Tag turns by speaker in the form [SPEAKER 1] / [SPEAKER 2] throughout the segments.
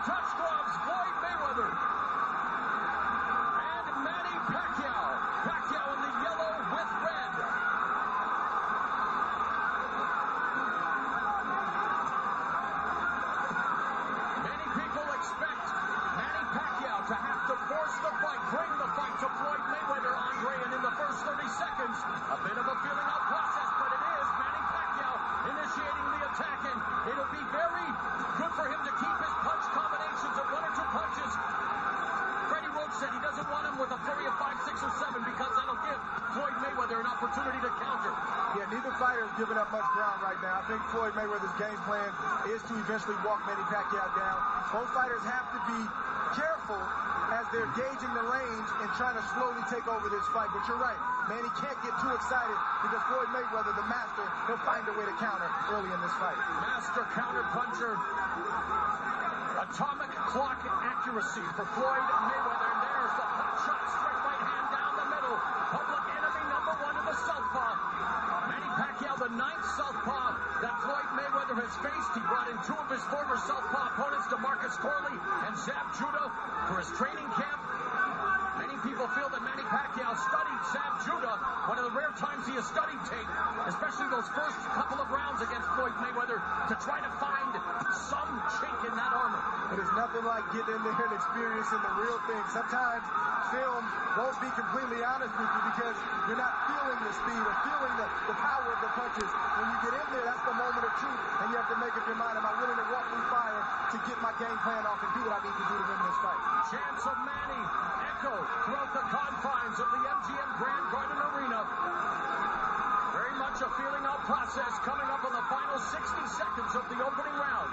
[SPEAKER 1] touch gloves, Floyd Mayweather. And Manny Pacquiao. Pacquiao in the yellow with red. Many people expect Manny Pacquiao to have to force the fight, bring the fight to Floyd Mayweather, Andre, and in the first 30 seconds, a bit of a feeling out process, but it is Manny Pacquiao initiating the attack, and it'll be very good for him to keep his punch combinations of 1 or 2 punches. Freddie Roach said he doesn't want him with a flurry of 5, 6, or 7 because that'll give Floyd Mayweather an opportunity to counter.
[SPEAKER 2] Yeah, neither fighter is giving up much ground right now. I think Floyd Mayweather's game plan is to eventually walk Manny Pacquiao down. Both fighters have to be careful as they're gauging the range and trying to slowly take over this fight. But you're right, Manny can't get too excited because Floyd Mayweather, the master, he'll find a way to counter early in this fight.
[SPEAKER 1] Master counter puncher. Atomic clock accuracy for Floyd Mayweather. And there's the pot shot, straight right hand down the middle. Public enemy number 1 of the southpaw. Manny Pacquiao, the 9th southpaw that Floyd Mayweather has faced. He brought in 2 of his former southpaw opponents, DeMarcus Corley and Zab Judah, for his training camp. Many people feel that Manny Pacquiao studied Zab Judah, one of the rare times he has studied tape, especially those first couple of rounds against Floyd Mayweather, to try to find some chink in that armor.
[SPEAKER 2] But it's nothing like getting in there and experiencing the real thing. Sometimes film won't be completely honest with you because you're not feeling the speed or feeling the power of the punches. When you get in there, that's the moment of truth, and you have to make up your mind, am I willing to walk through fire to get my game plan off and do what I need to do to win this fight?
[SPEAKER 1] Chants of Manny echo throughout the confines of the MGM Grand Garden Arena. Very much a feeling out process coming up in the final 60 seconds of the opening round.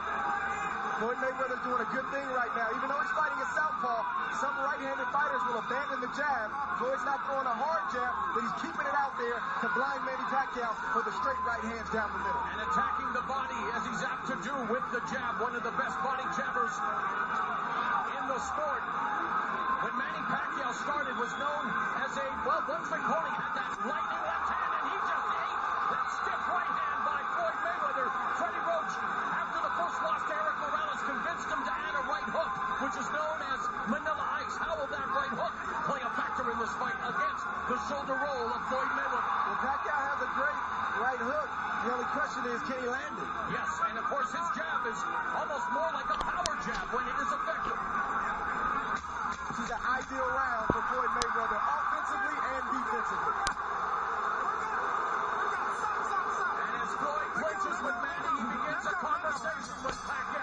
[SPEAKER 2] Floyd Mayweather's doing a good thing right now. Even though he's fighting a southpaw, some right-handed fighters will abandon the jab. Floyd's not throwing a hard jab, but he's keeping it out there to blind Manny Pacquiao for the straight right hands down the middle.
[SPEAKER 1] And attacking the body, as he's apt to do with the jab, one of the best body jabbers in the sport. When Manny Pacquiao started, was known as a, well, one-trick pony, had that lightning left hand, and he just ate that stiff right hand by Floyd Mayweather. Freddie Roach, after the first loss to Eric Morales, convinced him to add a right hook, which is known as Manila Ice. How will that right hook play a factor in this fight against the shoulder roll of Floyd Mayweather?
[SPEAKER 2] Well, Pacquiao has a great right hook. The only question is, can he land it?
[SPEAKER 1] Yes, and of course his jab is almost more like a power jab when it is effective.
[SPEAKER 2] This is an ideal round for Floyd Mayweather, offensively and defensively.
[SPEAKER 1] And as Floyd clinches with Manny, he begins a conversation with Pacquiao.